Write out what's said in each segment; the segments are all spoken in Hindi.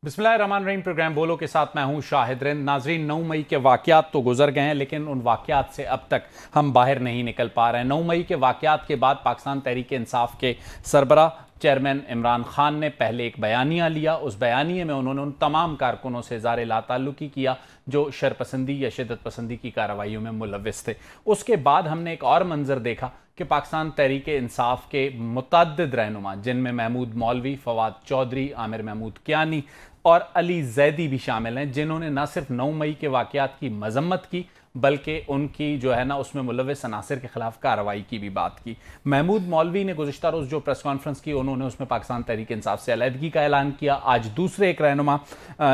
बिस्मिल्लाहिर्रहमानिर्रहीम। प्रोग्राम बोलो के साथ मैं हूं शाहिद रिंद। नाजरीन, 9 मई के वाक़यात तो गुजर गए हैं, लेकिन उन वाक़यात से अब तक हम बाहर नहीं निकल पा रहे हैं। 9 मई के वाक़यात के बाद पाकिस्तान तहरीक इंसाफ के सरबरा चेयरमैन इमरान खान ने पहले एक बयानिया लिया। उस बयानिए में उन्होंने उन तमाम कारकुनों से इज़हार लाताल्लुकी किया जो शरपसंदी या शिद्दत पसंदी की कार्रवाइयों में मुलव्वस थे। उसके बाद हमने एक और मंजर देखा कि पाकिस्तान तहरीक इंसाफ के मुतअद्दिद रहनुमा, जिनमें महमूद मौलवी, फवाद चौधरी, आमिर महमूद कियानी और अली जैदी भी शामिल हैं, जिन्होंने न सिर्फ 9 मई के वाक़यात की मजम्मत की बल्कि उनकी जो है ना उसमें मुलव्वस अनासिर के खिलाफ कार्रवाई की भी बात की। महमूद मौलवी ने गुज़िश्ता रोज़ जो प्रेस कॉन्फ्रेंस की, उन्होंने उसमें पाकिस्तान तहरीक इंसाफ से अलहदगी का ऐलान किया। आज दूसरे एक रहनुमा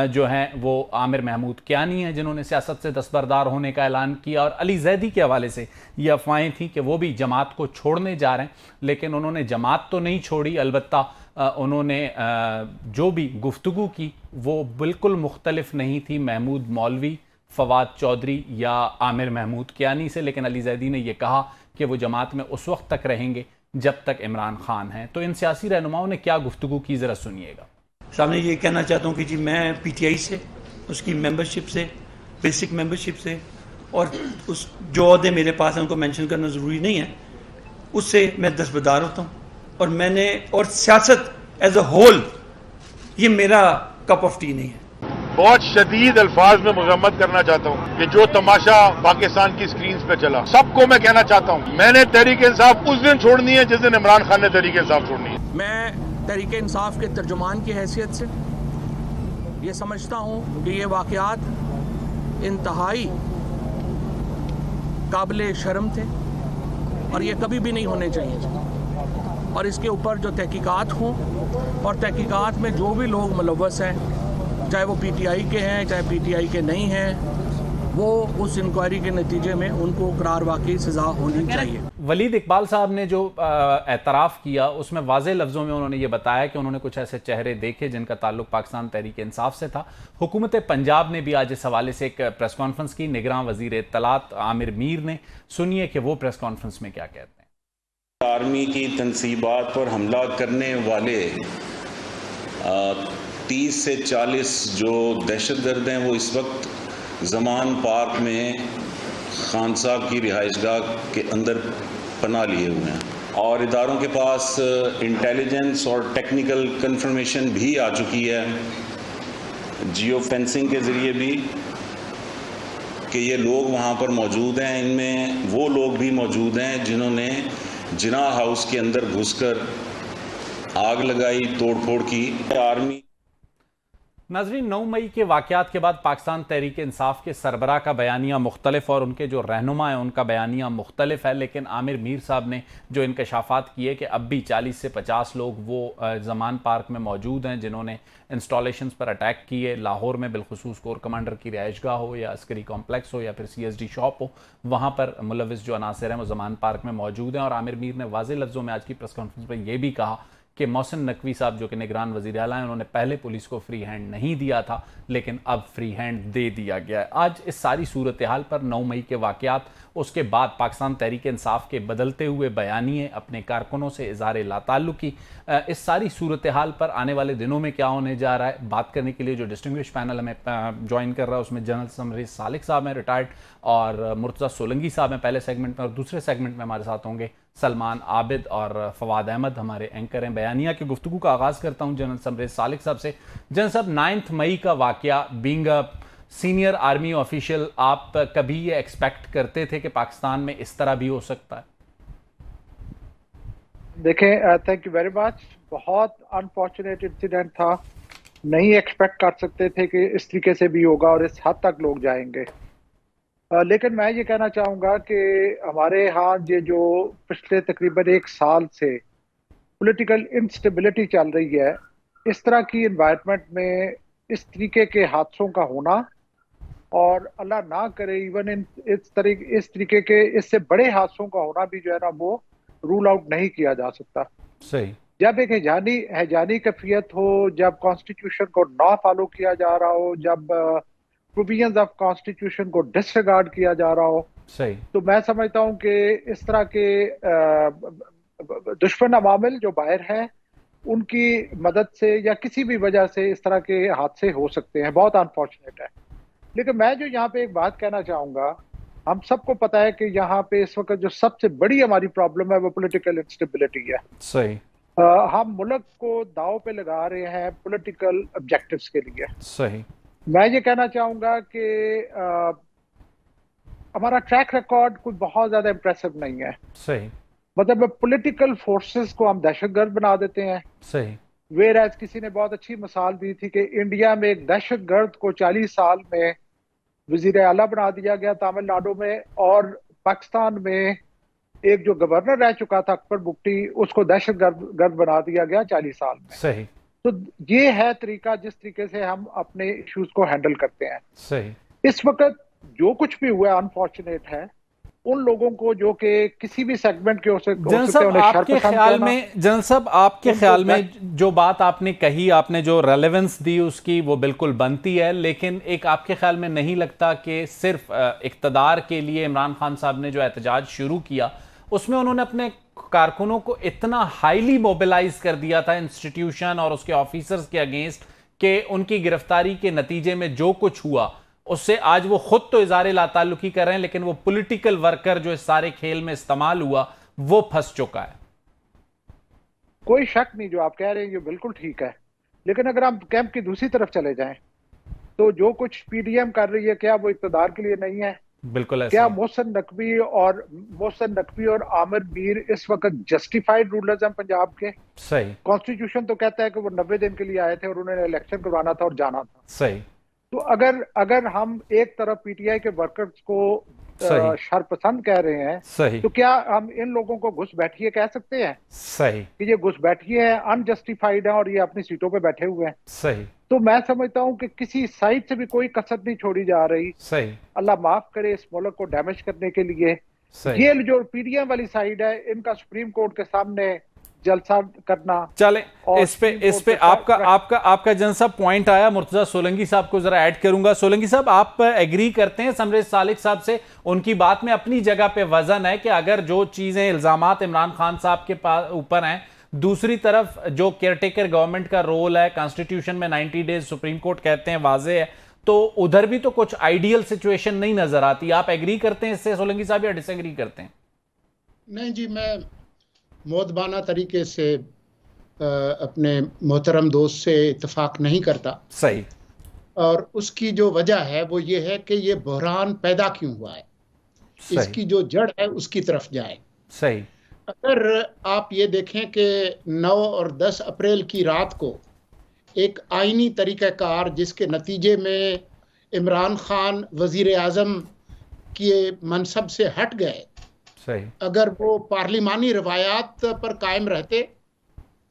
जो हैं वो आमिर महमूद कियानी हैं, जिन्होंने सियासत से दस्तबरदार होने का ऐलान किया। और अली जैदी के हवाले से ये अफवाहें थी कि वो भी जमात को छोड़ने जा रहे हैं, लेकिन उन्होंने जमात तो नहीं छोड़ी, अलबत्ता उन्होंने जो भी गुफ्तगू की वो बिल्कुल मुख्तलिफ नहीं थी महमूद मौलवी, फवाद चौधरी या आमिर महमूद कियानी से। लेकिन अली जैदी ने यह कहा कि वो जमात में उस वक्त तक रहेंगे जब तक इमरान खान हैं। तो इन सियासी रहनुमाओं ने क्या गुफ्तगू की, ज़रा सुनिएगा। सामने ये कहना चाहता हूँ कि जी मैं PTI से, उसकी मेंबरशिप से, बेसिक मेंबरशिप से, और उस जो अहदे मेरे पास हैं उनको मेंशन करना ज़रूरी नहीं है, उससे मैं दस्तबरदार होता हूँ। और मैंने और सियासत एज अ होल ये मेरा कप ऑफ टी नहीं है। बहुत शदीद अल्फाज में मजम्मत करना चाहता हूँ कि जो तमाशा पाकिस्तान की स्क्रीन पे चला, सबको मैं कहना चाहता हूँ मैंने तहरीक इंसाफ उस दिन छोड़नी है जिस दिन इमरान खान ने तहरीक इंसाफ छोड़नी है। मैं तहरीक इंसाफ के तर्जुमान की हैसियत से ये समझता हूँ कि ये वाक़यात इंतहाई काबिल शर्म थे और ये कभी भी नहीं होने चाहिए। और इसके ऊपर जो तहकीकात हों, और तहकीकात में जो भी लोग मुलव्वस हैं, चाहे वो PTI के हैं चाहे PTI के नहीं हैं, वो उस इंक्वायरी के नतीजे में उनको करार वाकई सज़ा होनी चाहिए। वलीद इकबाल साहब ने जो एतराफ़ किया उसमें वाज़े लफ्ज़ों में उन्होंने ये बताया कि उन्होंने कुछ ऐसे चेहरे देखे जिनका ताल्लुक पाकिस्तान तहरीक इंसाफ से था। हुकूमत पंजाब ने भी आज इस हवाले से एक प्रेस कॉन्फ्रेंस की। निगरान वज़ीर इत्तलात आमिर मीर ने, सुनिए कि वो प्रेस कॉन्फ्रेंस में क्या कहते हैं। आर्मी की तनसीबात पर हमला करने वाले 30 से 40 जो दहशतगर्द हैं वो इस वक्त ज़मान पार्क में खान साहब की रिहाइशगाह के अंदर पनाह लिए हुए हैं, और इदारों के पास इंटेलिजेंस और टेक्निकल कंफर्मेशन भी आ चुकी है, जियो फेंसिंग के ज़रिए भी, कि ये लोग वहाँ पर मौजूद हैं। इनमें वो लोग भी मौजूद हैं जिन्होंने जिना हाउस के अंदर घुसकर आग लगाई, तोड़फोड़ की। आर्मी नाज़रीन, 9 मई के वाक़यात के बाद पाकिस्तान तहरीक इंसाफ के सरबराह का बयानिया मुख्तलिफ और उनके जो रहनुमा हैं उनका बयानिया मुख्तलिफ है। लेकिन आमिर मीर साहब ने जो इंकशाफात किए कि अब भी 40 से 50 लोग वो ज़मान पार्क में मौजूद हैं जिन्होंने इंस्टॉलेशंस पर अटैक किए। लाहौर में बिलखुसूस कोर कमांडर की रिहाइशगाह हो या अस्करी कॉम्प्लेक्स हो या फिर CSD शॉप हो, वहाँ पर मुलव्वस जो अनासिर हैं वो ज़मान पार्क में मौजूद हैं। और आमिर मीर ने वाज़े लफ्ज़ों में आज की प्रेस कॉन्फ्रेंस में ये भी कहा कि मोहसिन नकवी साहब जो कि निगरान वज़ीर आला हैं, उन्होंने पहले पुलिस को फ्री हैंड नहीं दिया था, लेकिन अब फ्री हैंड दे दिया गया है। आज इस सारी सूरत हाल पर 9 मई के वाक़यात, उसके बाद पाकिस्तान तहरीक इंसाफ के बदलते हुए बयानिए, अपने कारकुनों से इज़हार लाताल्लुकी, इस सारी सूरत हाल पर आने वाले दिनों में क्या होने जा रहा है, बात करने के लिए जो डिस्टिंग्विश पैनल हमें ज्वाइन कर रहा है उसमें जनरल समरी सालिक साहब हैं रिटायर्ड, और मुर्तज़ा सोलंगी साहब हैं पहले सेगमेंट में, और दूसरे सेगमेंट में हमारे साथ होंगे सलमान आबिद और फवाद अहमद, हमारे एंकर हैं। बयानिया की गुफ्तगू का आगाज़ करता हूँ जनरल समरी सालिक साहब से। जनरल साहब, 9 मई का वाक़या, being a senior army official, आप कभी ये एक्सपेक्ट करते थे कि पाकिस्तान में इस तरह भी हो सकता है? देखें, थैंक यू वेरी मच। बहुत अनफॉर्चुनेट इंसिडेंट था, नहीं एक्सपेक्ट कर सकते थे कि इस तरीके से भी होगा और इस हद तक लोग जाएंगे। लेकिन मैं ये कहना चाहूँगा कि हमारे यहाँ ये जो पिछले तकरीबन 1 साल से पॉलिटिकल इंस्टेबिलिटी चल रही है, इस तरह की इन्वायरमेंट में इस तरीके के हादसों का होना, और अल्लाह ना करे इवन इस तरीके के इससे बड़े हादसों का होना भी जो है ना वो रूल आउट नहीं किया जा सकता। सही। जब एक हैजानी कैफियत हो, जब कॉन्स्टिट्यूशन को ना फॉलो किया जा रहा हो, जब प्रोविजंस ऑफ कॉन्स्टिट्यूशन को डिसरिगार्ड किया जा रहा हो, सही, तो मैं समझता हूं कि इस तरह के दुश्मन अवामिल जो बाहर हैं उनकी मदद से या किसी भी वजह से इस तरह के हादसे हो सकते हैं, बहुत अनफॉर्चुनेट है। लेकिन मैं जो यहाँ पे एक बात कहना चाहूँगा, हम सबको पता है कि यहाँ पे इस वक्त जो सबसे बड़ी हमारी प्रॉब्लम है वो पॉलिटिकल इंस्टेबिलिटी है। सही। हम मुल्क को दांव पे लगा रहे हैं पॉलिटिकल ऑब्जेक्टिव्स के लिए। सही। मैं ये कहना चाहूँगा कि हमारा ट्रैक रिकॉर्ड कोई बहुत ज़्यादा इम्प्रेसिव नहीं है। सही। मतलब पॉलिटिकल फोर्सेस को हम दहशतगर्द बना देते हैं। सही। वेयर एज किसी ने बहुत अच्छी मिसाल दी थी कि इंडिया में एक दहशतगर्द को 40 साल में वजीर आला बना दिया गया तमिलनाडु में, और पाकिस्तान में एक जो गवर्नर रह चुका था अकबर बुगटी, उसको दहशतगर्द बना दिया गया 40 साल में। सही। तो ये है तरीका जिस तरीके से हम अपने इश्यूज को हैंडल करते हैं। सही। इस वक्त जो कुछ भी हुआ अनफॉर्चुनेट है उन लोगों को जो कि किसी भी सेगमेंट के हो सकते हैं, आपके ख्याल में जनरल साहब, आपके ख्याल में जो बात आपने कही, आपने जो रेलेवेंस दी उसकी वो बिल्कुल बनती है, लेकिन एक आपके ख्याल में नहीं लगता कि सिर्फ इक़्तिदार के लिए इमरान खान साहब ने जो एहतजाज शुरू किया उसमें उन्होंने अपने कारकुनों को इतना हाईली मोबिलाइज कर दिया था इंस्टीट्यूशन और उसके ऑफिसर्स के अगेंस्ट कि उनकी गिरफ्तारी के नतीजे में जो कुछ हुआ उससे आज वो खुद तो इज़ारे लाताल्लुकी कर रहे हैं, लेकिन वो पॉलिटिकल वर्कर जो इस सारे खेल में इस्तेमाल हुआ वो फंस चुका है। कोई शक नहीं, जो आप कह रहे हैं ये बिल्कुल ठीक है। लेकिन अगर हम कैंप की दूसरी तरफ चले जाएं तो जो कुछ पीडीएम कर रही है, क्या वो इक़्तिदार के लिए नहीं है? बिल्कुल ऐसा। क्या मोहसिन नकवी और आमिर मीर इस वक्त जस्टिफाइड रूलर्स हैं पंजाब के? सही। कॉन्स्टिट्यूशन तो कहता है कि वो 90 दिन के लिए आए थे और उन्होंने इलेक्शन करवाना था और जाना था। सही। तो अगर हम एक तरफ पीटीआई के वर्कर्स को शरपसंद कह रहे हैं, सही, तो क्या हम इन लोगों को घुसपैठिए कह सकते हैं? सही, कि ये घुसपैठिए हैं, अनजस्टिफाइड हैं और ये अपनी सीटों पे बैठे हुए हैं। सही। तो मैं समझता हूं कि किसी साइड से भी कोई कसर नहीं छोड़ी जा रही। सही। अल्लाह माफ करे इस मुल्क को डैमेज करने के लिए। सही। ये जो पीडीएम वाली साइड है, इनका सुप्रीम कोर्ट के सामने जलसा करना। चले इस पे आपका जन साहब पॉइंट आया। मुर्तजा सोलंकी साहब को जरा ऐड करूंगा। सोलंकी साहब, आप एग्री करते हैं समरेज सालिक साहब से? उनकी बात में अपनी जगह पे वजन है कि अगर जो चीजें इल्जामात इमरान खान साहब के ऊपर हैं, दूसरी तरफ जो केयरटेकर गवर्नमेंट का रोल है, कॉन्स्टिट्यूशन में 90 डेज सुप्रीम कोर्ट कहते हैं वाजे है, तो उधर भी तो कुछ आइडियल सिचुएशन नहीं नजर आती। आप एग्री करते हैं इससे सोलंकी साहब या डिसएग्री करते हैं? नहीं जी, मैं मोदबाना तरीके से अपने मोहतरम दोस्त से इत्तेफाक नहीं करता। सही। और उसकी जो वजह है वो ये है कि ये बहरान पैदा क्यों हुआ है, इसकी जो जड़ है उसकी तरफ जाए। सही। अगर आप ये देखें कि 9 और 10 अप्रैल की रात को एक आईनी तरीक़ाकार जिसके नतीजे में इमरान खान वज़ीर आज़म के मनसब से हट गए, सही, अगर वो पार्लिमानी रवायात पर कायम रहते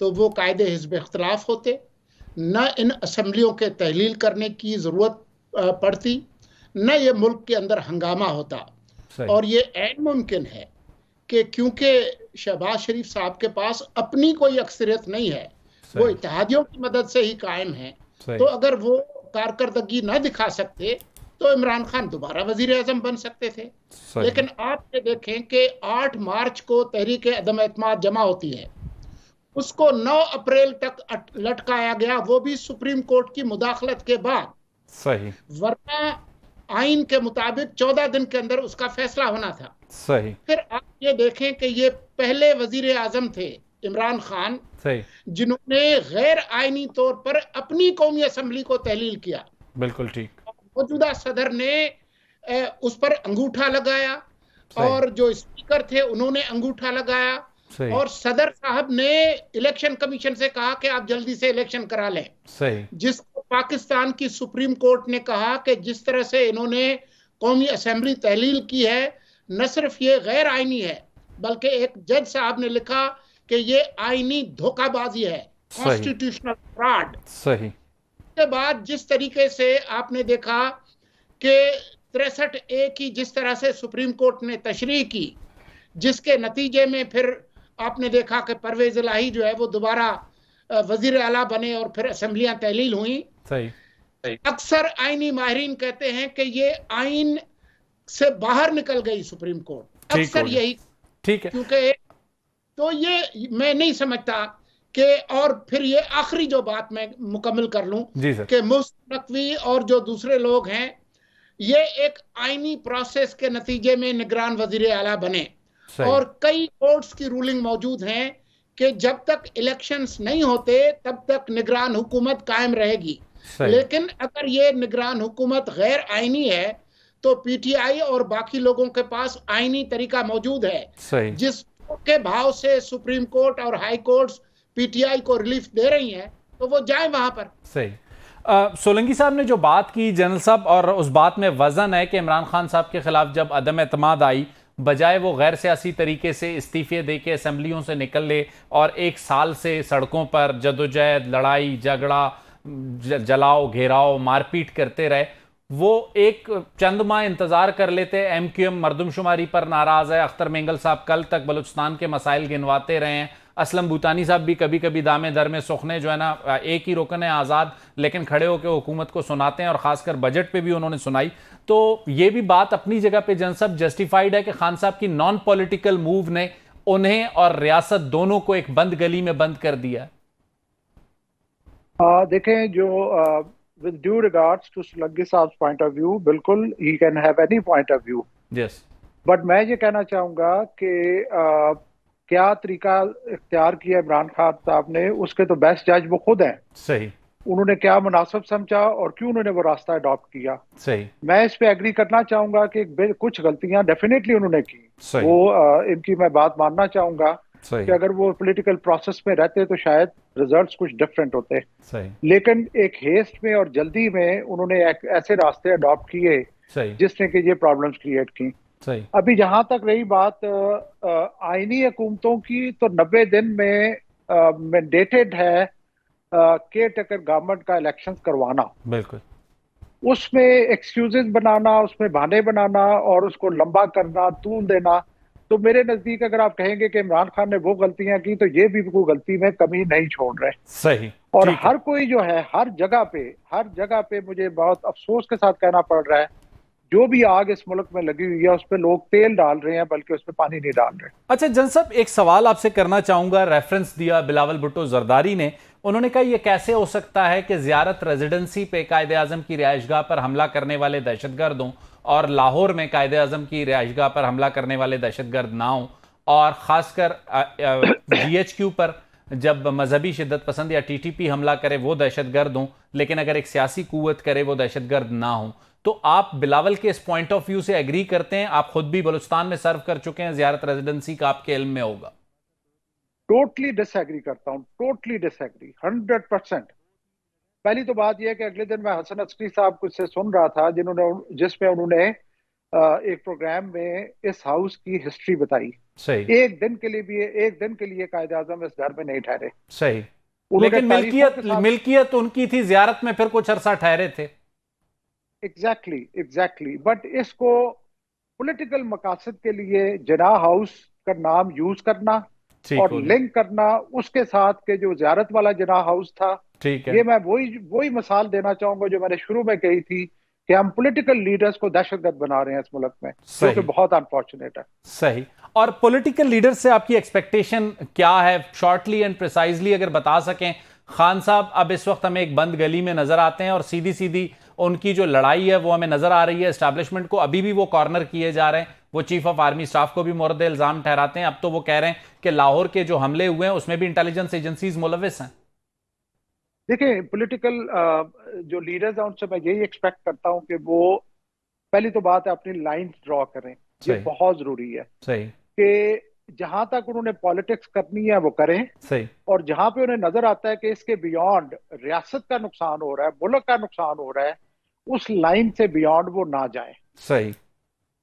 तो वो कायदे हिज़्ब इख्तिलाफ होते, न इन असम्बलियों के तहलील करने की ज़रूरत पड़ती, न ये मुल्क के अंदर हंगामा होता। और ये ऐन मुमकिन है कि क्योंकि शहबाज शरीफ साहब के पास अपनी कोई अक्सरियत नहीं है, वो इत्तेहादियों की मदद से ही कायम है, तो अगर वो कारकर्दगी न दिखा सकते तो इमरान खान दोबारा वजीर आज़म बन सकते थे। लेकिन आप ये देखें कि 8 मार्च को तहरीक अदम एतमाद जमा होती है, उसको 9 अप्रैल तक लटकाया गया, वो भी सुप्रीम कोर्ट की मुदाखलत के बाद। सही। वरना आइन के मुताबिक 14 दिन के अंदर उसका फैसला होना था। सही। फिर आप ये देखें कि ये पहले वजीर आज़म थे इमरान खान, सही, जिन्होंने गैर आइनी तौर पर अपनी कौमी असम्बली को तहलील किया। बिल्कुल ठीक। मौजूदा सदर ने उस पर अंगूठा लगाया और जो स्पीकर थे उन्होंने अंगूठा लगाया, और सदर साहब ने इलेक्शन कमीशन से कहा कि आप जल्दी से इलेक्शन करा लें। सही। जिसको पाकिस्तान की सुप्रीम कोर्ट ने कहा कि जिस तरह से इन्होंने कौमी असम्बली तहलील की है, न सिर्फ ये गैर आइनी है बल्कि एक जज साहब ने लिखा कि ये आइनी धोखाबाजी है, कॉन्स्टिट्यूशनल फ्रॉड। सही। के बाद जिस तरीके से आपने देखा कि 63A की जिस तरह से सुप्रीम कोर्ट ने तशरीह की, जिसके नतीजे में फिर आपने देखा कि परवेज इलाही जो है वो दोबारा वजीर आला बने और फिर असम्बलियां तहलील हुई। सही। अक्सर आईनी माहिरीन कहते हैं कि ये आइन से बाहर निकल गई सुप्रीम कोर्ट, अक्सर यही। ठीक है। क्योंकि तो ये मैं नहीं समझता कि, और फिर ये आखिरी जो बात मैं मुकम्मल कर लूं जी सर। कि मुफ्त नकवी और जो दूसरे लोग हैं, ये एक आईनी प्रोसेस के नतीजे में निगरान वजीर आला बने, और कई कोर्ट्स की रूलिंग मौजूद हैं कि जब तक इलेक्शंस नहीं होते तब तक निगरान हुकूमत कायम रहेगी। लेकिन अगर ये निगरान हुकूमत गैर आईनी है तो पीटीआई और बाकी लोगों के पास आईनी तरीका मौजूद है, जिसके भाव से सुप्रीम कोर्ट और हाई कोर्ट्स पीटीआई को रिलीफ दे रही हैं, तो वो जाए वहां पर। सही। सोलंकी साहब ने जो बात की जनरल साहब, और उस बात में वजन है कि इमरान खान साहब के खिलाफ जब अदम एतमाद आई, बजाय वो गैर सियासी तरीके से इस्तीफे दे के असेंबलियों से निकल ले और 1 साल से सड़कों पर जदोजहद, लड़ाई झगड़ा, जलाओ घेराव, मारपीट करते रहे, वो एक चंद माह इंतजार कर लेते। एमक्यूएम मरदमशुमारी पर नाराज है, अख्तर मेंगल साहब कल तक बलूचिस्तान के मसाइल गिनवाते रहे हैं, असलम भूटानी साहब भी कभी कभी दामे दर में सुखने जो है ना, एक ही रुकन है आज़ाद, लेकिन खड़े होकर हुकूमत को सुनाते हैं, और खासकर बजट पे भी उन्होंने सुनाई। तो ये भी बात अपनी जगह पे जन सब जस्टिफाइड है कि खान साहब की नॉन पॉलिटिकल मूव ने उन्हें और रियासत दोनों को एक बंद गली में बंद कर दिया। देखें, जो with due regards to Solanki साहब पॉइंट ऑफ व्यू, बिल्कुल he can have any point of view, yes, but मैं ये कहना चाहूंगा कि क्या तरीका इख्तियार किया इमरान खान साहब ने, उसके तो बेस्ट जज वो खुद हैं। सही। उन्होंने क्या मुनासिब समझा और क्यों उन्होंने वो रास्ता अडॉप्ट किया। सही। मैं इस पे एग्री करना चाहूंगा कि कुछ गलतियां डेफिनेटली उन्होंने की, वो इनकी मैं बात मानना चाहूंगा कि अगर वो पॉलिटिकल प्रोसेस में रहते तो शायद रिजल्ट्स कुछ डिफरेंट होते। लेकिन एक हेस्ट में और जल्दी में उन्होंने ऐसे रास्ते अडॉप्ट किए जिसने कि ये प्रॉब्लम्स क्रिएट की। अभी जहां तक रही बात आईनी हुकूमतों की, तो 90 दिन में मैंडेटेड है केयर टेकर गवर्नमेंट का इलेक्शन करवाना। बिल्कुल। उसमें एक्सक्यूजेस बनाना, उसमें बहाने बनाना और उसको लंबा करना, तूल देना, तो मेरे नजदीक अगर आप कहेंगे कि इमरान खान ने वो गलतियां की, तो ये भी कोई गलती में कमी नहीं छोड़ रहे। सही। और हर कोई जो है हर जगह पे मुझे बहुत अफसोस के साथ कहना पड़ रहा है, जो भी आग इस मुल्क में लगी हुई है उस पर लोग तेल डाल रहे हैं, बल्कि उस पर पानी नहीं डाल रहे। अच्छा जन साहब, एक सवाल आपसे करना चाहूंगा। रेफरेंस दिया बिलावल भुट्टो जरदारी ने, उन्होंने कहा यह कैसे हो सकता है कि जियारत रेजिडेंसी पे कायदे आजम की रिहाइशगाह पर हमला करने वाले दहशतगर्द हों और लाहौर में कायदे आजम की रिहाइशगाह पर हमला करने वाले दहशतगर्द ना हों, और खासकर GHQ पर जब मजहबी शिद्दत पसंद या TTP हमला करे वो दहशतगर्द हों, लेकिन अगर एक सियासी कुव्वत करे वो दहशतगर्द ना हो। तो आप बिलावल के इस पॉइंट ऑफ व्यू से एग्री करते हैं? आप खुद भी बलूचिस्तान में सर्व कर चुके हैं, जियारत रेजिडेंसी का आपके इल्म में होगा। टोटली डिसएग्री करता हूं, टोटली डिसएग्री 100%। पहली तो बात यह है कि अगले दिन मैं हसन अस्करी साहब कुछ से सुन रहा था जिसमें उन्होंने एक प्रोग्राम में इस हाउस की हिस्ट्री बताई। सही। एक दिन के लिए कायदे आजम इस घर में नहीं ठहरे। सही। लेकिन मिल्कियत उनकी थी, जियारत में फिर कुछ अरसा ठहरे थे। एग्जैक्टली। बट इसको पॉलिटिकल मकासद के लिए जिनाह हाउस का नाम यूज करना और लिंक करना उसके साथ के जो जियारत वाला जिनाह हाउस था, ठीक है, ये मैं वही मिसाल देना चाहूंगा जो मैंने शुरू में कही थी कि हम पॉलिटिकल लीडर्स को दहशतगर्द बना रहे हैं इस मुल्क में, जो कि बहुत अनफॉर्चुनेट है। सही। और पॉलिटिकल लीडर से आपकी एक्सपेक्टेशन क्या है, शॉर्टली एंड प्रिसाइजली अगर बता सकें? खान साहब अब इस वक्त हमें एक बंद गली में नजर आते हैं और सीधी सीधी उनकी जो लड़ाई है वो हमें नजर आ रही है। एस्टैब्लिशमेंट को अभी भी वो कॉर्नर किए जा रहे हैं, वो चीफ ऑफ आर्मी स्टाफ को भी मोरद इल्जाम ठहराते हैं। अब तो वो कह रहे हैं कि लाहौर के जो हमले हुए हैं उसमें भी इंटेलिजेंस एजेंसीज मुलविस हैं। देखिए, पॉलिटिकल जो लीडर्स हैं उनसे मैं यही एक्सपेक्ट करता हूं कि वो पहली तो बात है अपनी लाइंस ड्रॉ करें, ये बहुत जरूरी है। सही। कि जहां तक उन्होंने पॉलिटिक्स करनी है वो करें। सही। और जहां पे उन्हें नजर आता है कि इसके बियॉन्ड रियासत का नुकसान हो रहा है, मुल्क का नुकसान हो रहा है, उस लाइन से बियॉन्ड वो ना जाए। सही।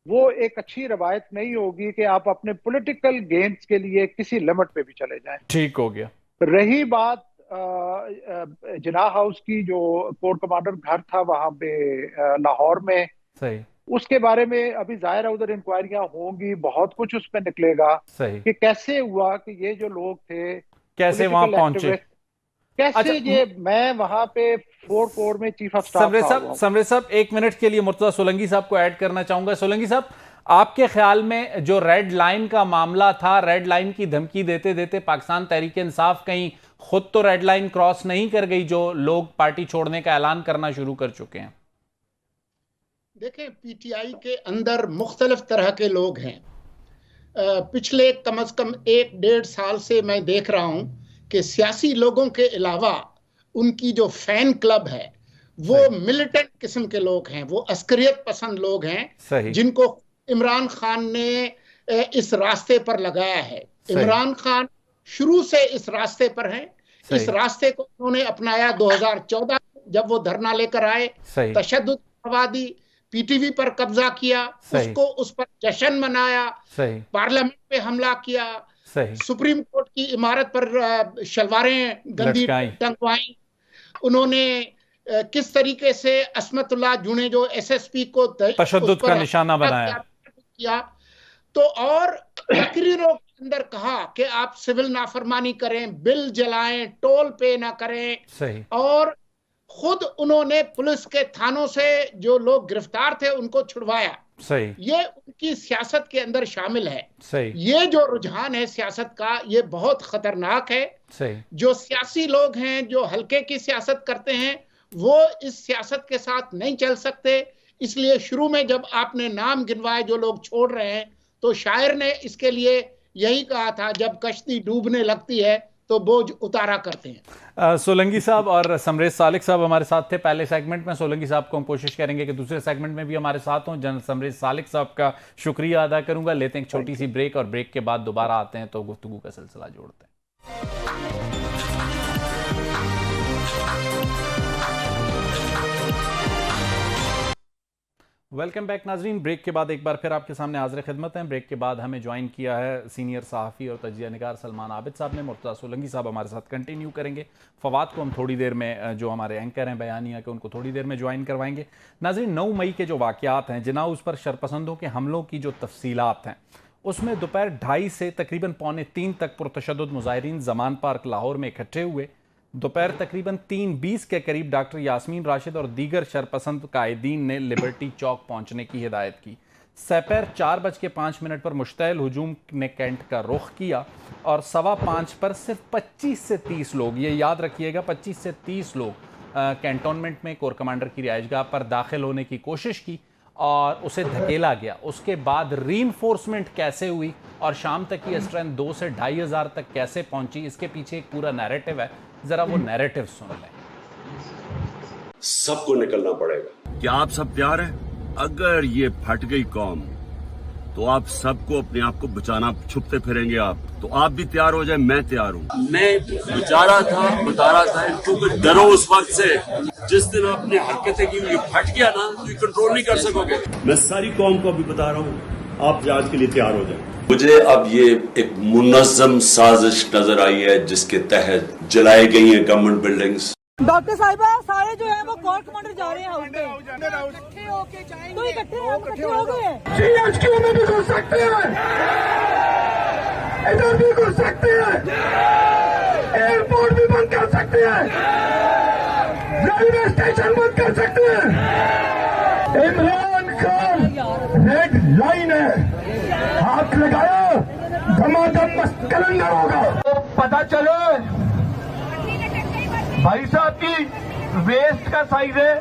वो एक अच्छी रवायत नहीं होगी कि आप अपने पॉलिटिकल गेन्स के लिए किसी लिमिट पे भी चले जाएं। ठीक हो गया। रही बात जिनाह हाउस की, जो कोर कमांडर घर था वहां पे लाहौर में, सही, उसके बारे में अभी जाहिर है उधर इंक्वायरियां होंगी, बहुत कुछ उस पर निकलेगा। सही। कि कैसे हुआ कि ये जो लोग थे कैसे वहां पहुंचे, कैसे। अच्छा, ये मैं वहां पे 4 कोर में चीफ ऑफ स्टाफ। समरे साहब 1 मिनट के लिए मुर्तजा सोलंकी साहब को ऐड करना चाहूंगा। सोलंकी साहब, आपके ख्याल में जो रेड लाइन का मामला था, रेड लाइन की धमकी देते देते पाकिस्तान तहरीक इंसाफ कहीं खुद तो रेड लाइन क्रॉस नहीं कर गई जो लोग पार्टी छोड़ने का ऐलान करना शुरू कर चुके हैं? देखें, पीटीआई के अंदर मुख्तलिफ तरह के लोग हैं। पिछले कम से कम 1-1.5 साल से मैं देख रहा हूं कि सियासी लोगों के अलावा उनकी जो फैन क्लब है वो मिलिटेंट किस्म के लोग हैं, वो अस्करियत पसंद लोग हैं जिनको इमरान खान ने इस रास्ते पर लगाया है। इमरान खान शुरू से इस रास्ते पर हैं। इस रास्ते को उन्होंने अपनाया 2014 जब वो धरना लेकर आए, तशद्दुद करवादी, पीटीवी पर कब्जा किया, उसको उस पर जश्न मनाया, पार्लियामेंट पे हमला किया, सुप्रीम कोर्ट की इमारत पर शलवारें गंदी टंगवाई। उन्होंने किस तरीके से असमतुल्लाह जुने जो एसएसपी को तशद्दुद का निशाना बनाया किया, तो और तकरीरों के अंदर कहा कि आप सिविल नाफरमानी करें, बिल जलाएं, टोल पे ना करें, और खुद उन्होंने पुलिस के थानों से जो लोग गिरफ्तार थे उनको छुड़वाया। ये उनकी सियासत के अंदर शामिल है। ये जो रुझान है सियासत का, ये बहुत खतरनाक है। जो सियासी लोग हैं जो हल्के की सियासत करते हैं वो इस सियासत के साथ नहीं चल सकते। इसलिए शुरू में जब आपने नाम गिनवाए जो लोग छोड़ रहे हैं, तो शायर ने इसके लिए यही कहा था, जब कश्ती डूबने लगती है तो बोझ उतारा करते हैं। सोलंकी साहब और समरेश सालिक साहब हमारे साथ थे पहले सेगमेंट में। सोलंकी साहब को हम कोशिश करेंगे कि दूसरे सेगमेंट में भी हमारे साथ हों। जनरल समरेश सालिक साहब का शुक्रिया अदा करूंगा। लेते हैं एक छोटी सी ब्रेक, और ब्रेक के बाद दोबारा आते हैं तो गुफ्तगू का सिलसिला जोड़ते हैं। वेलकम बैक नाजरीन। ब्रेक के बाद एक बार फिर आपके सामने हाजिर खिदमत हैं। ब्रेक के बाद हमें ज्वाइन किया है सीनियर सहाफ़ी और तजिया निगार सलमान आबिद साहब ने। मुर्तज़ा सोलंकी साहब हमारे साथ कंटिन्यू करेंगे। फवाद को हम थोड़ी देर में, जो हमारे एंकर हैं बयानिया के, उनको थोड़ी देर में ज्वाइन करवाएंगे। नाजरीन, 9 मई के जो वाक़यात हैं, जिन्ना उस पर शरपसंदों के हमलों की जो तफसीलात हैं, उसमें दोपहर 2:30 से तकरीबन 2:45 तक पुरतशद्दुद मुज़ाहिरीन ज़मान पार्क लाहौर में इकट्ठे हुए। दोपहर तकरीबन 3:20 के करीब डॉक्टर यास्मीन राशिद और दीगर शरपसंद कायदीन ने लिबर्टी चौक पहुंचने की हिदायत की। सपहर 4:05 पर मुश्तइल हुजूम ने कैंट का रुख किया और 5:15 पर सिर्फ 25 से 30 लोग, ये याद रखिएगा, 25 से 30 लोग कैंटोनमेंट में कोर कमांडर की रिहाइशगाह पर दाखिल होने की कोशिश की और उसे धकेला गया। उसके बाद रीइंफोर्समेंट कैसे हुई और शाम तक की स्ट्रेंथ 2 से 2,500 तक कैसे पहुंची, इसके पीछे एक पूरा नैरेटिव है। जरा वो नैरेटिव सुन लें। सबको निकलना पड़ेगा। क्या आप सब तैयार हैं? अगर ये फट गई कौम तो आप सबको अपने आप को बचाना, छुपते फिरेंगे आप, तो आप भी तैयार हो जाए। मैं तैयार हूँ। मैं बता रहा था इनको डरो उस वक्त से जिस दिन आपने हरकतें की, ये फट गया ना तो ये कंट्रोल नहीं कर सकोगे। मैं सारी कौम को अभी बता रहा हूँ, आप जहाज के लिए तैयार हो जाए। मुझे अब ये एक मुनज़्ज़म साजिश नजर आई है जिसके तहत जलाई गई हैं गवर्नमेंट बिल्डिंग्स। डॉक्टर साहिबा सारे जो है वो कोर कमांडर जा रहे हैं हाउस पे, इकट्ठे होके जाएंगे, तो इकट्ठे हो गए। जीएचक्यू में भी घुस सकते हैं, इधर भी घुस सकते हैं, एयरपोर्ट भी बंद कर सकते हैं, रेलवे स्टेशन बंद कर सकते हैं। इमरान खान रेड लाइन है, हाथ लगाया धमाधम मस्त कलंदर होगा। तो पता चले भाई साहब की वेस्ट का साइज है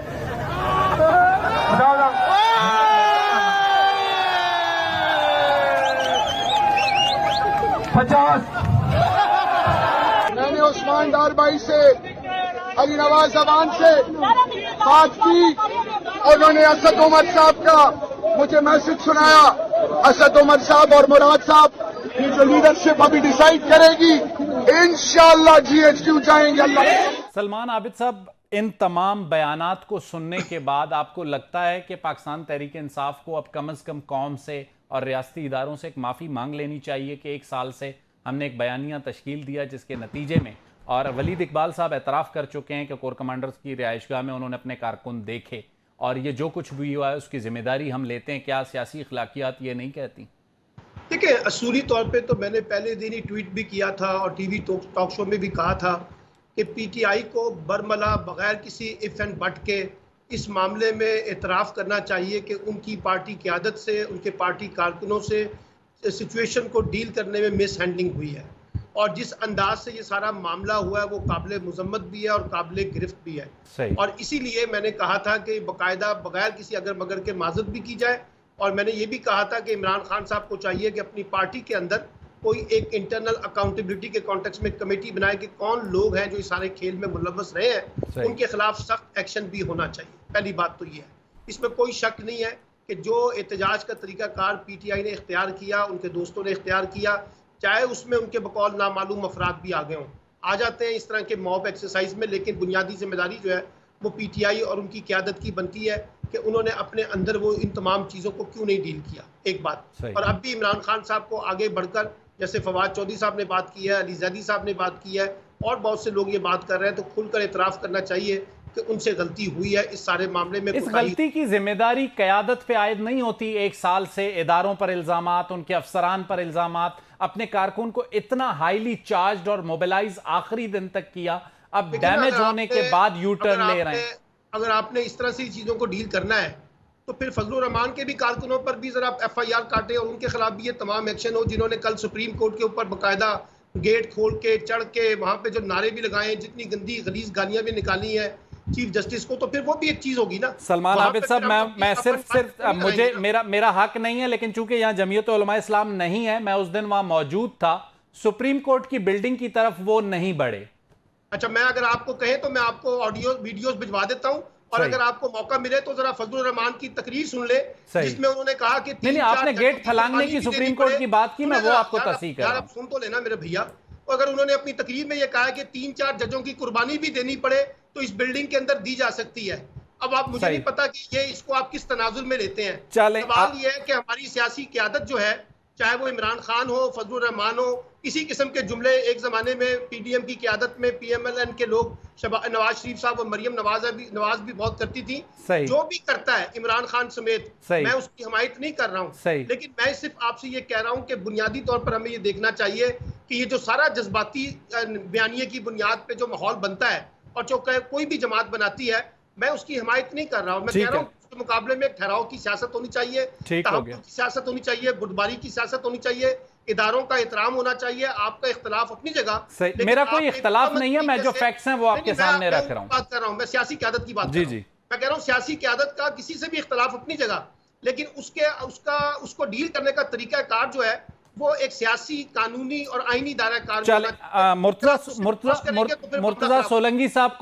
50। मैंने उस्मान डार भाई से, अली नवाज जबान से बात की, उन्होंने असद उमर साहब का मुझे मैसेज सुनाया। असद उमर साहब और मुराद साहब की जो लीडरशिप अभी डिसाइड करेगी, इंशाअल्लाह जीएचक्यू जाएंगे। अल्लाह। सलमान आबिद साहब, इन तमाम बयानात को सुनने के बाद आपको लगता है कि पाकिस्तान तहरीक इंसाफ को अब कम से कम कौम से और रियासती इदारों से एक माफ़ी मांग लेनी चाहिए कि 1 साल से हमने एक बयानिया तश्कील दिया जिसके नतीजे में, और वलीद इकबाल साहब एतराफ़ कर चुके हैं कि कोर कमांडर्स की रिहाइशगाह में उन्होंने अपने कारकुन देखे और ये जो कुछ भी हुआ है उसकी जिम्मेदारी हम लेते हैं, क्या सियासी अखलाकियात ये नहीं कहती? देखिए, असूली तौर पे तो मैंने पहले दिन ही ट्वीट भी किया था और टीवी टॉक शो में भी कहा था कि पीटीआई को बरमला बगैर किसी इफ एंड बट के इस मामले में एतराफ़ करना चाहिए कि उनकी पार्टी क़यादत से, उनके पार्टी कारकुनों से सिचुएशन को डील करने में मिस हैंडलिंग हुई है। और जिस अंदाज से ये सारा मामला हुआ है वो काबिल मुजम्मत भी है और काबिल गिरफ्त भी है। और इसीलिए मैंने कहा था कि बाकायदा बगैर किसी अगर मगर के माजरत भी की जाए, और मैंने ये भी कहा था कि इमरान खान साहब को चाहिए कि अपनी पार्टी के अंदर कोई एक इंटरनल अकाउंटेबिलिटी के कॉन्टेक्स्ट में कमेटी बनाए कि कौन लोग हैं जो इस सारे खेल में मुलव्वस रहे हैं, उनके खिलाफ सख्त एक्शन भी होना चाहिए। पहली बात तो ये है, इसमें कोई शक नहीं है कि जो एहतजाज का तरीकाकार PTI ने इख्तियार किया, उनके दोस्तों ने इख्तियार किया, चाहे उसमें उनके बकौल नामालूम अफराद भी आ जाते हैं इस तरह के मॉब एक्सरसाइज में, लेकिन बुनियादी जिम्मेदारी जो है वो PTI और उनकी क़यादत की बनती है कि उन्होंने अपने अंदर वो इन तमाम चीज़ों को क्यों नहीं डील किया। एक बात, और अब भी इमरान खान साहब को आगे बढ़कर, जैसे फवाद चौधरी साहब ने बात की है, अली जैदी साहब ने बात की है, और बहुत से लोग ये बात कर रहे हैं, तो खुलकर एतराफ़ करना चाहिए कि उनसे गलती हुई है इस सारे मामले में। इस गलती की जिम्मेदारी क़यादत पे आयद नहीं होती? एक साल से इदारों पर इल्जामात, उनके अफसरान पर इल्जामात, अपने कारकुन को इतना हाईली चार्ज और मोबिलाइज आखिरी दिन तक किया, अब डैमेज होने के बाद यू टर्न ले रहे हैं। अगर आपने इस तरह से चीज़ों को डील करना है तो फिर फजलुर रहमान के भी कारकुनों पर भी जरा FIR काटे और उनके खिलाफ भी ये तमाम एक्शन हो, जिन्होंने कल सुप्रीम कोर्ट के ऊपर बाकायदा गेट खोल के चढ़ के वहाँ पे जो नारे भी लगाए, जितनी गंदी गलीज गालियाँ भी निकाली हैं चीफ जस्टिस को, तो फिर वो भी एक चीज होगी ना। सलमान आबिद साहब, मैं सिर्फ मुझे मेरा हक नहीं है, लेकिन चूंकि यहाँ जमीयत उलमा इस्लाम नहीं है, मैं उस दिन वहाँ मौजूद था, सुप्रीम कोर्ट की बिल्डिंग की तरफ वो नहीं बढ़े। अच्छा, मैं अगर आपको कहे तो मैं आपको ऑडियो वीडियोस भिजवा देता हूँ, और अगर आपको मौका मिले तो जरा फजलुर रहमान की तकरीर सुन ले, जिसमें उन्होंने कहा कि नहीं, आपने गेट फैलाने की सुप्रीम कोर्ट की बात की, मैं वो आपको तस्दीक कर रहा हूं। आप सुन तो लेना मेरे भैया। अगर उन्होंने अपनी तकरीर में ये कहा कि 3-4 जजों की कुर्बानी भी देनी पड़े तो इस बिल्डिंग के अंदर दी जा सकती है। अब आप मुझे नहीं पता कि ये इसको आप किस तनाजुल में लेते हैं। सवाल ये है कि हमारी सियासी क़यादत जो है, चाहे वो इमरान खान हो, फजलुर रहमान हो, इसी किस्म के जुमले एक ज़माने में PDM की क़यादत में PMLN के लोग, नवाज शरीफ साहब और मरियम नवाज भी बहुत करती थी। जो भी करता है इमरान खान समेत, मैं उसकी हिमायत नहीं कर रहा हूँ, लेकिन मैं सिर्फ आपसे ये कह रहा हूँ कि बुनियादी तौर पर हमें ये देखना चाहिए कि ये जो सारा जज्बाती बयानिए की बुनियाद पर जो माहौल बनता है और जो कोई भी जमात बनाती है, मैं उसकी हिमायत नहीं कर रहा हूँ। मैं कह रहा हूँ उसके मुकाबले में ठहराव की सियासत होनी चाहिए, तहफ़्फ़ुज़ की सियासत होनी चाहिए, बुर्दबारी की सियासत होनी चाहिए, इदारों का एहतराम होना चाहिए। आपका इख्तलाफ अपनी जगह, मेरा कोई इख्तलाफ नहीं है, मैं जो फैक्ट्स हैं वो आपके सामने रख रहा हूँ। बात कर रहा हूँ मैं सियासी क़यादत की बात कर रहा हूँ। मैं कह रहा हूँ सियासी क़यादत का किसी से भी इख्तलाफ अपनी जगह, लेकिन उसको डील करने का तरीकाकार जो है वो एक सियासी, कानूनी और आईनी दायरा कार। मुर्तजा सोलंकी साहब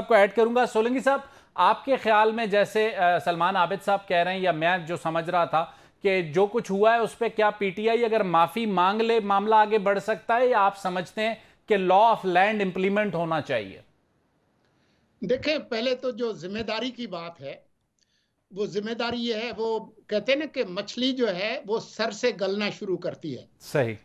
को ऐड करूंगा। सोलंकी साहब, आपके ख्याल में, जैसे सलमान आबिद साहब कह रहे हैं, या मैं जो समझ रहा था कि जो कुछ हुआ है उस पर क्या PTI अगर माफी मांग ले मामला आगे बढ़ सकता है, या आप समझते हैं कि लॉ ऑफ लैंड इंप्लीमेंट होना चाहिए? देखें, पहले तो जो जिम्मेदारी की बात है, वो जिम्मेदारी ये है, वो कहते हैं ना कि मछली जो है वो सर से गलना शुरू करती है। सही।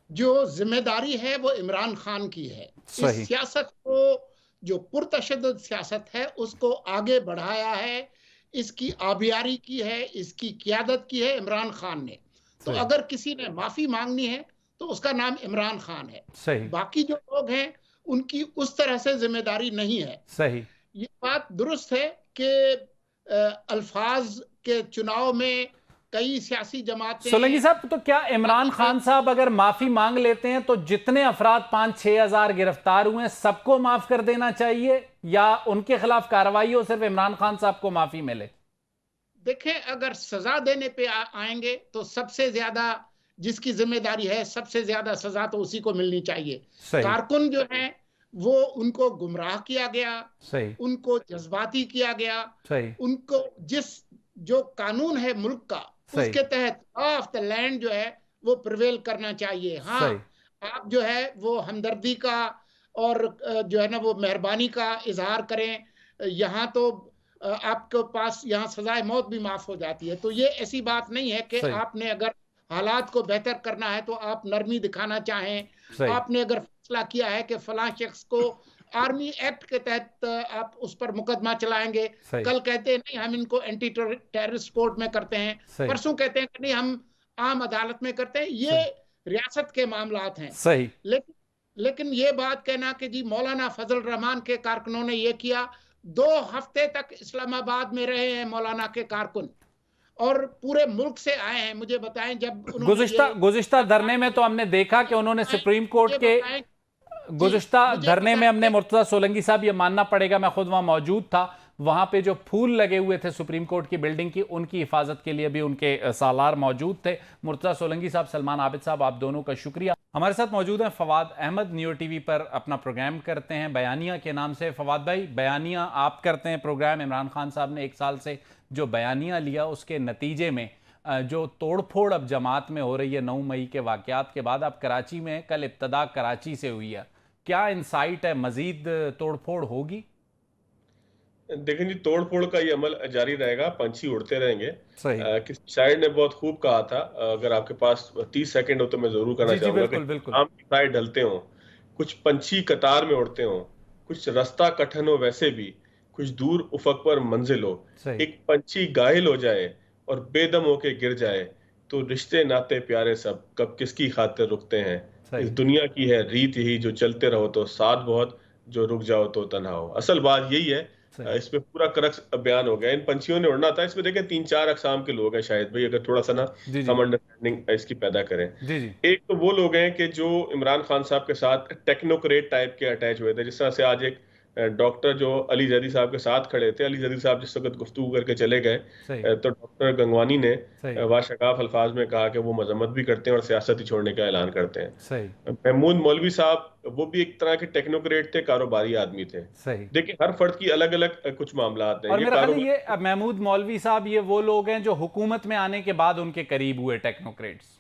जो जिम्मेदारी है वो इमरान खान की है। इस सियासत को, जो पुरतशद्दुद सियासत है, उसको आगे बढ़ाया है, इसकी आबियारी की है, इसकी क़यादत की है इमरान खान ने। तो अगर किसी ने माफी मांगनी है तो उसका नाम इमरान खान है। सही। बाकी जो लोग हैं उनकी उस तरह से जिम्मेदारी नहीं है। सही। ये बात दुरुस्त है कि अल्फाज के चुनाव में कई सियासी जमातें। सोलंकी साहब, तो क्या इमरान खान साहब अगर माफी मांग लेते हैं तो जितने अफराद 5-6 हज़ार गिरफ्तार हुए हैं सबको माफ कर देना चाहिए, या उनके खिलाफ कार्रवाई हो, सिर्फ इमरान खान साहब को माफी मिले? देखें, अगर सजा देने पे आएंगे तो सबसे ज्यादा जिसकी जिम्मेदारी है, सबसे ज्यादा सजा तो उसी को मिलनी चाहिए। कारकुन जो है वो, उनको गुमराह किया गया, उनको जज्बाती किया गया, उनको जो कानून है मुल्क का उसके तहत ऑफ द लैंड जो है वो प्रिवेल करना चाहिए। हाँ, आप जो है वो हमदर्दी का और जो है ना वो मेहरबानी का इजहार करें। यहाँ तो आपके पास यहाँ सजाए मौत भी माफ हो जाती है। तो ये ऐसी बात नहीं है कि आपने अगर हालात को बेहतर करना है तो आप नरमी दिखाना चाहें। आपने अगर फैसला किया है कि फलां शख्स को आर्मी एक्ट के तहत आप उस पर मुकदमा चलाएंगे, कल कहते हैं नहीं हम इनको एंटी टेररिस्ट कोर्ट में करते हैं, परसों कहते हैं कि नहीं हम आम अदालत में करते हैं। ये रियासत के मामलात हैं। सही। लेकिन ये बात कहना कि जी मौलाना फजल रहमान के कारकुनों ने ये किया, 2 हफ्ते तक इस्लामाबाद में रहे हैं मौलाना के कारकुन। और पूरे मुल्क से आए हैं। मुझे बताएं, जब गुज़िश्ता धरने में तो हमने देखा कि उन्होंने सुप्रीम कोर्ट के गुज़िश्ता धरने में हमने मुर्तज़ा सोलंकी साहब, ये मानना पड़ेगा, मैं खुद वहां मौजूद था, वहां पे जो फूल लगे हुए थे सुप्रीम कोर्ट की बिल्डिंग की, उनकी हिफाजत के लिए भी उनके सालार मौजूद थे। मुर्तज़ा सोलंकी साहब, सलमान आबिद साहब, आप दोनों का शुक्रिया। हमारे साथ मौजूद हैं फवाद अहमद, न्यू टीवी पर अपना प्रोग्राम करते हैं बयानिया के नाम से। फवाद भाई, बयानिया आप करते हैं प्रोग्राम, इमरान खान साहब ने 1 साल से जो बयानिया लिया उसके नतीजे में जो तोड़फोड़ अब जमात में हो रही है 9 मई के वाक़यात के बाद, अब कराची में, कल इब्तदा कराची से हुई है, क्या इंसाइट है, मजीद तोड़फोड़ होगी? देखें जी, तोड़फोड़ का ये अमल जारी रहेगा, पंछी उड़ते रहेंगे। किसी शायर ने बहुत खूब कहा था, अगर आपके पास 30 सेकंड हो तो मैं जरूर करना चाहूंगा कि आम की साए ढलते हों, कुछ पंछी कतार में उड़ते हों, कुछ रास्ता कठिन हो वैसे भी, कुछ दूर उफक पर मंजिल हो, एक पंछी घायल हो जाए और बेदम होके गिर जाए तो रिश्ते नाते प्यारे सब कब किसकी खातिर रुकते हैं। इस दुनिया की है रीत यही, जो चलते रहो तो साथ बहुत, जो रुक जाओ तो तन्हा हो। असल बात यही है, इसमें पूरा क्रक्स बयान हो गया। इन पंछियों ने उड़ना था। इसमें देखें 3-4 अकसाम के लोग हैं, शायद भाई अगर थोड़ा सा ना हम अंडरस्टैंडिंग इसकी पैदा करें। एक तो वो लोग हैं कि जो इमरान खान साहब के साथ टेक्नोक्रेट टाइप के अटैच हुए थे, जिस तरह से आज एक डॉक्टर जो अली जैदी साहब के साथ खड़े थे, अली जैदी साहब जिस वक्त गुफ्तगू करके चले गए तो डॉक्टर गंगवानी ने वाशगाफ अल्फाज में कहा कि वो मजम्मत भी करते हैं और सियासत ही छोड़ने का ऐलान करते हैं। महमूद मौलवी साहब, वो भी एक तरह के टेक्नोक्रेट थे, कारोबारी आदमी थे। देखिए, हर फर्द की अलग अलग कुछ मामला हैं। और मेरा ख्याल ये महमूद मौलवी साहब ये वो लोग हैं जो हुकूमत में आने के बाद उनके करीब हुए टेक्नोक्रेट्स।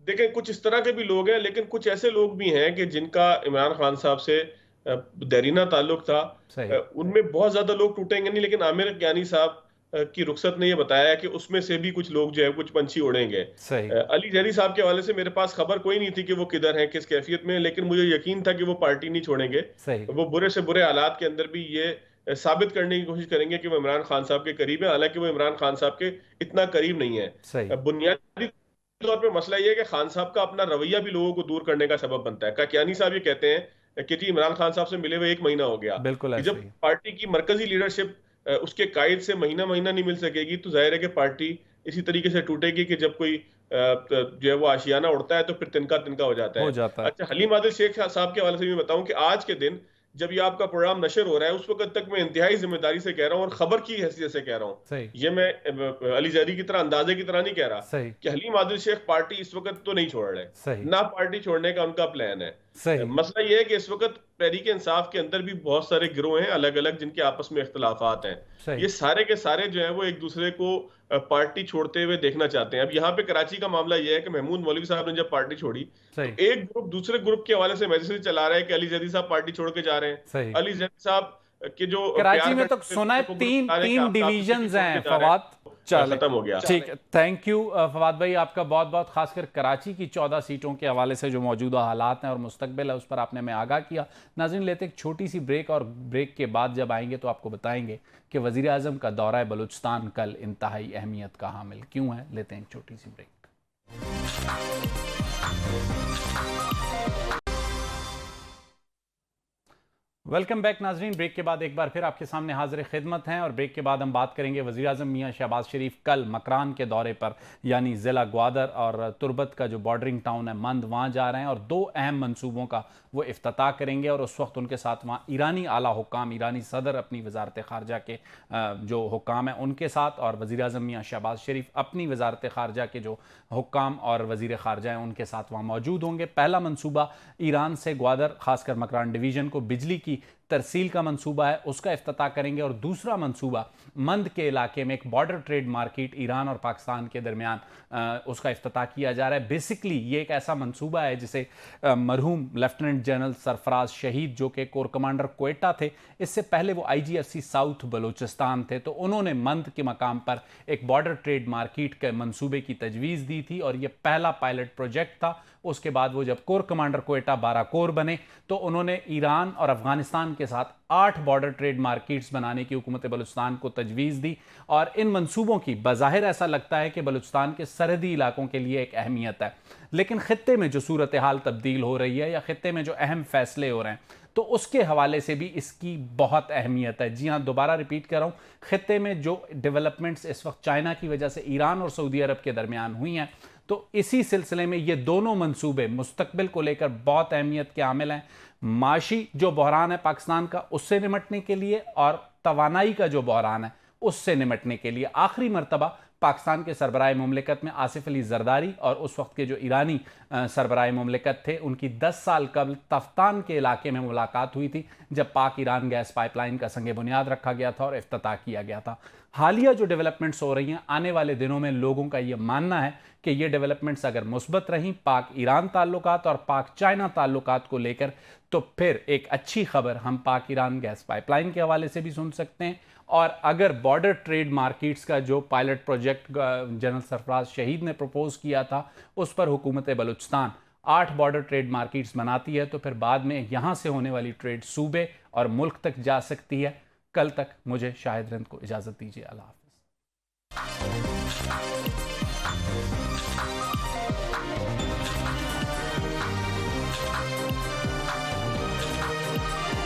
देखें, कुछ इस तरह के भी लोग हैं, लेकिन कुछ ऐसे लोग भी हैं कि जिनका इमरान खान साहब से देरीना ताल्लुक था। उनमें बहुत ज्यादा लोग टूटेंगे नहीं, लेकिन आमिर ज्ञानी साहब की रुखसत ने यह बताया कि उसमें से भी कुछ लोग जो है कुछ पंछी उड़ेंगे। अली जैदी साहब के हवाले से मेरे पास खबर कोई नहीं थी कि वो किधर हैं, किस कैफियत में, लेकिन मुझे यकीन था कि वो पार्टी नहीं छोड़ेंगे। वो बुरे से बुरे हालात के अंदर भी ये साबित करने की कोशिश करेंगे कि वो इमरान खान साहब के करीब है, हालांकि वो इमरान खान साहब के इतना करीब नहीं है। बुनियादी तौर पर मसला ये है कि खान साहब का अपना रवैया भी लोगों को दूर करने का सबब बनता है। काकियानी साहब ये कहते हैं कि जी इमरान खान साहब से मिले हुए 1 महीना हो गया। जब पार्टी की मरकजी लीडरशिप उसके कायद से महीना नहीं मिल सकेगी तो जाहिर है कि पार्टी इसी तरीके से टूटेगी कि जब कोई जो है वो आशियाना उड़ता है तो फिर तिनका हो जाता है। अच्छा, हलीम आदिल शेख साहब के हवाले से भी बताऊं कि आज के दिन जब ये आपका प्रोग्राम नशर हो रहा है, उस वक्त तक मैं इंतहाई जिम्मेदारी से कह रहा हूँ और खबर की हैसियत से कह रहा हूँ, ये मैं अली जैदी की तरह अंदाजे की तरह नहीं कह रहा कि हलीम आदिल शेख पार्टी इस वक्त तो नहीं छोड़ रहे, ना पार्टी छोड़ने का उनका प्लान है। मसला ये है कि इस वक्त तहरीक इंसाफ के अंदर भी बहुत सारे गिरोह हैं अलग अलग जिनके आपस में इख्तलाफात हैं। ये सारे के सारे जो है वो एक दूसरे को पार्टी छोड़ते हुए देखना चाहते हैं। अब यहाँ पे कराची का मामला यह है कि महमूद मौलवी साहब ने जब पार्टी छोड़ी तो एक ग्रुप दूसरे ग्रुप के हवाले से मैसेज चला रहा है कि अली जैदी साहब पार्टी छोड़ के जा रहे हैं। अली जैदी साहब के जो कराची में तो सुना है 3 डिवीजन्स हैं फवाद। खत्म हो गया। ठीक है, थैंक यू फवाद भाई, आपका बहुत बहुत, खासकर कराची की 14 सीटों के हवाले से जो मौजूदा हालात हैं और मुस्तकबिल है उस पर आपने हमें आगाह किया। नाज़रीन, लेते एक छोटी सी ब्रेक और ब्रेक के बाद जब आएंगे तो आपको बताएंगे कि वज़ीर आज़म का दौरा बलूचिस्तान कल इंतहाई अहमियत का हामिल क्यों है। लेते हैं एक छोटी सी ब्रेक। वेलकम बैक नाजरीन, ब्रेक के बाद एक बार फिर आपके सामने हाजिर खिदमत हैं और ब्रेक के बाद हम बात करेंगे वज़ीर आज़म मियाँ शहबाज शरीफ कल मकरान के दौरे पर, यानी ज़िला ग्वादर और तुर्बत का जो बॉर्डरिंग टाउन है मंद, वहाँ जा रहे हैं और 2 अहम मनसूबों का वो इफ्तिताह करेंगे और उस वक्त उनके साथ वहाँ ईरानी आला हुक्काम, ईरानी सदर अपनी वजारत ख़ारजा के जो हुक्काम हैं उनके साथ, और वज़ीर आज़म मियाँ शहबाज शरीफ अपनी वजारत ख़ारजा के जो हुक्काम और वज़ीर ख़ारजा हैं उनके साथ वहाँ मौजूद होंगे। पहला मनसूबा ईरान से ग्वादर, ख़ासकर मकरान डिवीज़न को बिजली की तरसील का मंसूबा है, उसका इफ्तिताह करेंगे। और दूसरा मंसूबा मंद के इलाके में एक बॉर्डर ट्रेड मार्केट ईरान और पाकिस्तान के दरमियान उसका इफ्तिताह किया जा रहा है। बेसिकली ये एक ऐसा मंसूबा है जिसे मरहूम लेफ्टिनेंट जनरल सरफराज शहीद, जो कि कोर कमांडर क्वेटा थे, इससे पहले वो IGFC साउथ बलूचिस्तान थे, तो उन्होंने मंद के मकाम पर एक बॉर्डर ट्रेड मार्केट के मंसूबे की तजवीज़ दी थी और ये पहला पायलट प्रोजेक्ट था। उसके बाद वो जब कोर कमांडर क्वेटा 12 कोर बने तो उन्होंने ईरान और अफगानिस्तान के साथ 8 बॉर्डर ट्रेड मार्केट्स बनाने की हुकूमत बलूचिस्तान को तजवीज़ दी। और इन मंसूबों की बज़ाहिर ऐसा लगता है कि बलूचिस्तान के सरहदी इलाकों के लिए एक अहमियत है, लेकिन ख़ित्ते में जो सूरत हाल तब्दील हो रही है या ख़ित्ते में जो अहम फैसले हो रहे हैं, तो उसके हवाले से भी इसकी बहुत अहमियत है। जी हाँ, दोबारा रिपीट कर रहा हूँ, खित्ते में जो डेवलपमेंट्स इस वक्त चाइना की वजह से ईरान और सऊदी अरब के दरमियान हुई हैं, तो इसी सिलसिले में ये दोनों मंसूबे मुस्तकबिल को लेकर बहुत अहमियत के आमिल हैं। माशी जो बहरान है पाकिस्तान का, उससे निमटने के लिए, और तवानाई का जो बहरान है उससे निमटने के लिए आखिरी मरतबा पाकिस्तान के सरबराह मुमलिकत में आसिफ अली जरदारी और उस वक्त के जो ईरानी सरबराह मुमलिकत थे उनकी 10 साल कबल तफ्तान के इलाके में मुलाकात हुई थी, जब पाक ईरान गैस पाइपलाइन का संग बुनियाद रखा गया था और इफ्तिताह किया गया था। हालिया जो डेवलपमेंट्स हो रही हैं, आने वाले दिनों में लोगों का ये मानना है कि ये डेवलपमेंट्स अगर मुस्बत रहीं पाक ईरान ताल्लुकात और पाक चाइना ताल्लुकात को लेकर, तो फिर एक अच्छी खबर हम पाक ईरान गैस पाइपलाइन के हवाले से भी सुन सकते हैं। और अगर बॉर्डर ट्रेड मार्केट्स का जो पायलट प्रोजेक्ट जनरल सरफराज शहीद ने प्रपोज किया था, उस पर हुकूमत बलूचिस्तान 8 बॉर्डर ट्रेड मार्केट्स बनाती है, तो फिर बाद में यहाँ से होने वाली ट्रेड सूबे और मुल्क तक जा सकती है। कल तक मुझे शाहिद रिंद को इजाज़त दीजिए। अल्लाह हाफ़िज़।